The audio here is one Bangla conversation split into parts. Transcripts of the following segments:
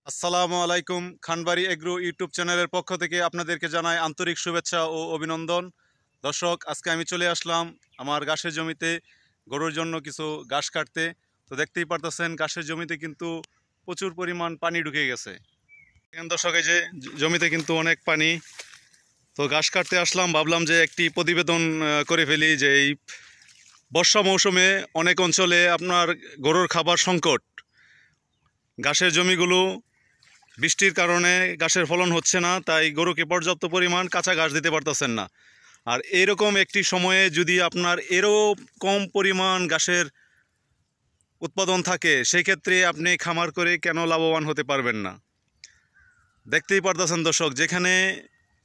আসসালামু আলাইকুম। খানবাড়ি এগ্রো ইউটিউব চ্যানেলের পক্ষ থেকে আপনাদেরকে জানাই আন্তরিক শুভেচ্ছা ও অভিনন্দন। দর্শক, আজকে আমি চলে আসলাম আমার ঘাসের জমিতে গরুর জন্য কিছু ঘাস কাটতে। তো দেখতেই পারতেছেন ঘাসের জমিতে কিন্তু প্রচুর পরিমাণ পানি ঢুকে গেছে। এখানে দর্শক, এই যে জমিতে কিন্তু অনেক পানি। তো ঘাস কাটতে আসলাম, ভাবলাম যে একটি প্রতিবেদন করে ফেলি যে এই বর্ষা মৌসুমে অনেক অঞ্চলে আপনার গরুর খাবার সংকট। ঘাসের জমিগুলো বৃষ্টির কারণে ঘাসের ফলন হচ্ছে না, তাই গরুকে পর্যাপ্ত পরিমাণ কাঁচা ঘাস দিতে পারতেছেন না। আর এরকম একটি সময়ে যদি আপনার কম পরিমাণ ঘাসের উৎপাদন থাকে, সেই ক্ষেত্রে আপনি খামার করে কেন লাভবান হতে পারবেন না? দেখতেই পারতেছেন দর্শক, যেখানে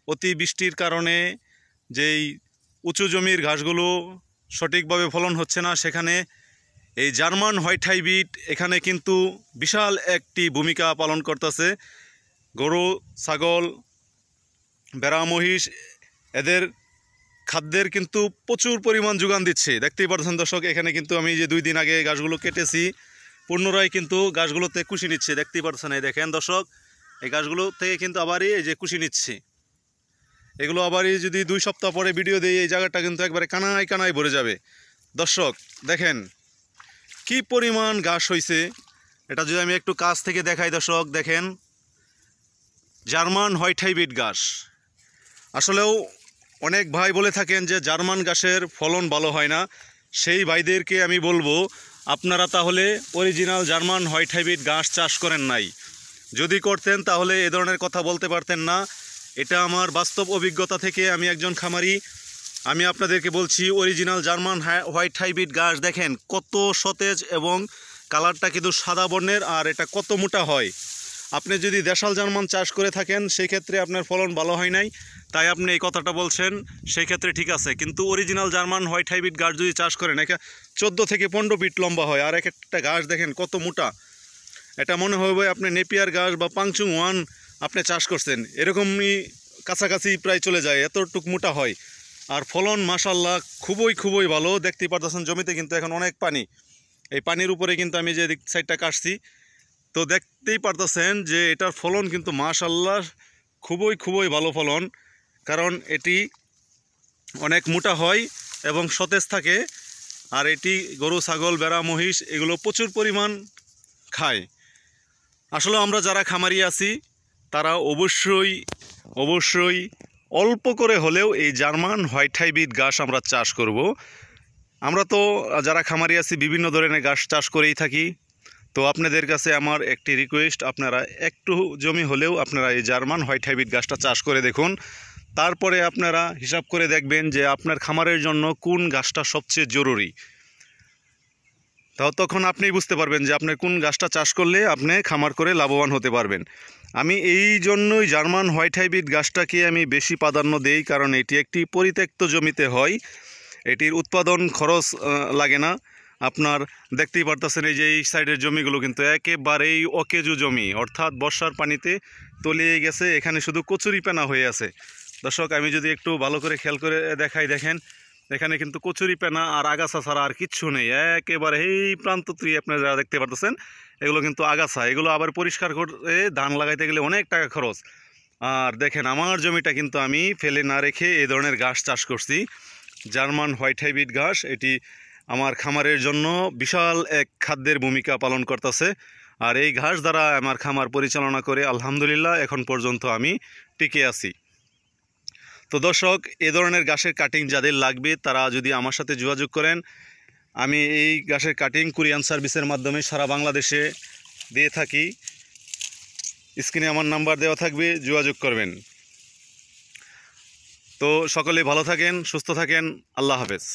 অতি বৃষ্টির কারণে যেই উঁচু জমির ঘাসগুলো সঠিকভাবে ফলন হচ্ছে না, সেখানে এই জার্মান হোয়াইট হাইব্রিড এখানে কিন্তু বিশাল একটি ভূমিকা পালন করতেছে। গরু, ছাগল, ভেড়া, মহিষ এদের খাদ্যের কিন্তু প্রচুর পরিমাণ যোগান দিচ্ছে। দেখতেই পাচ্ছেন দর্শক, এখানে কিন্তু আমি যে 2 দিন আগে গাছগুলো কেটেছি, পুনরায় কিন্তু গাছগুলোতে কুশি নিচ্ছে। দেখতেই পাচ্ছেন, এই দেখেন দর্শক, এই গাছগুলো থেকে কিন্তু আবারই এই যে কুশি নিচ্ছে। এগুলো আবারই যদি 2 সপ্তাহ পরে ভিডিও দিই, এই জায়গাটা কিন্তু একবারে কানায় কানায় ভরে যাবে। দর্শক দেখেন কি পরিমাণ ঘাস হয়েছে। এটা যদি আমি একটু কাছ থেকে দেখাই দর্শক, দেখেন জার্মান হোয়াইট হাইব্রিড ঘাস। আসলেও অনেক ভাই বলে থাকেন যে জার্মান ঘাসের ফলন ভালো হয় না। সেই ভাইদেরকে আমি বলবো, আপনারা তাহলে অরিজিনাল জার্মান হোয়াইট হাইব্রিড ঘাস চাষ করেন নাই। যদি করতেন তাহলে এ ধরনের কথা বলতে পারতেন না। এটা আমার বাস্তব অভিজ্ঞতা থেকে, আমি একজন খামারি, আমি আপনাদেরকে বলছি অরিজিনাল জার্মান হোয়াইট হাইব্রিড ঘাস দেখেন কত সতেজ এবং কালারটা কিন্তু সাদা বর্ণের, আর এটা কত মোটা হয়। আপনি যদি দেশাল জার্মান চাষ করে থাকেন, সেই ক্ষেত্রে আপনার ফলন ভালো হয় নাই, তাই আপনি এই কথাটা বলছেন, সেই ক্ষেত্রে ঠিক আছে। কিন্তু অরিজিনাল জার্মান হোয়াইট হাইব্রিড ঘাস যদি চাষ করেন, একে 14 থেকে 15 ফিট লম্বা হয়, আর এক একটা ঘাস দেখেন কত মোটা। এটা মনে হবে আপনি নেপিয়ার ঘাস বা পাংচুং ওয়ান আপনি চাষ করছেন, এরকমই কাছাকাছি প্রায় চলে যায়, এতটুক মোটা হয়। আর ফলন মাশাল্লাহ খুবই ভালো। দেখতেই পারতেছেন জমিতে কিন্তু এখন অনেক পানি। এই পানির উপরে কিন্তু আমি যে সাইডটা কাটছি, তো দেখতেই পারতেছেন যে এটার ফলন কিন্তু মাশাল্লাহ খুবই ভালো ফলন। কারণ এটি অনেক মোটা হয় এবং সতেজ থাকে, আর এটি গরু, ছাগল, ভেড়া, মহিষ এগুলো প্রচুর পরিমাণ খায়। আসলে আমরা যারা খামারি আছি, তারা অবশ্যই অল্প করে হলেও এই জার্মান হোয়াইট হাইব্রিড ঘাস আমরা চাষ করব। আমরা তো যারা খামারি আছি বিভিন্ন ধরনের ঘাস চাষ করেই থাকি। তো আপনাদের কাছে আমার একটি রিকোয়েস্ট, আপনারা একটু জমি হলেও আপনারা এই জার্মান হোয়াইট হাইব্রিড ঘাসটা চাষ করে দেখুন। তারপরে আপনারা হিসাব করে দেখবেন যে আপনার খামারের জন্য কোন ঘাসটা সবচেয়ে জরুরি। তখন আপনি বুঝতে পারবেন যে আপনার কোন ঘাসটা চাষ করলে আপনি খামার করে লাভবান হতে পারবেন। আমি এই জন্যই জার্মান হোয়াইট হাইব্রিড ঘাসটাকে আমি বেশি প্রাধান্য দেই, কারণ এটি একটি পরিত্যক্ত জমিতে হয়। এটির উৎপাদন খরচ লাগে না। আপনার দেখতেই পারতেছেন এই যে এই সাইডের জমিগুলো কিন্তু একেবারেই অকেজু জমি, অর্থাৎ বর্ষার পানিতে তলিয়ে গেছে, এখানে শুধু কচুরিপানা হয়ে আছে। দর্শক, আমি যদি একটু ভালো করে খেয়াল করে দেখাই, দেখেন এখানে কিন্তু কচুরিপানা আর আগাছা ছাড়া আর কিচ্ছু নেই। একেবারে এই প্রান্তত্রী আপনারা যারা দেখতে পারতেছেন, এগুলো কিন্তু আগাছা। এগুলো আবার পরিষ্কার করে ধান লাগাইতে গেলে অনেক টাকা খরচ। আর দেখেন আমার জমিটা কিন্তু আমি ফেলে না রেখে এই ধরনের ঘাস চাষ করছি, জার্মান হোয়াইট হাইব্রিড ঘাস। এটি আমার খামারের জন্য বিশাল এক খাদ্যের ভূমিকা পালন করতেছে। আর এই ঘাস দ্বারা আমার খামার পরিচালনা করে আলহামদুলিল্লাহ এখন পর্যন্ত আমি টিকে আছি। তো দর্শক, এ ধরনের ঘাসের কাটিং যাদের লাগবে তারা যদি আমার সাথে যোগাযোগ করেন, আমি এই ঘাসের কাটিং কুরিয়ান সার্ভিসের মাধ্যমে সারা বাংলাদেশে দিয়ে থাকি। স্ক্রিনে আমার নাম্বার দেওয়া থাকবে, যোগাযোগ করবেন। তো সকলে ভালো থাকেন, সুস্থ থাকেন, আল্লাহ হাফেজ।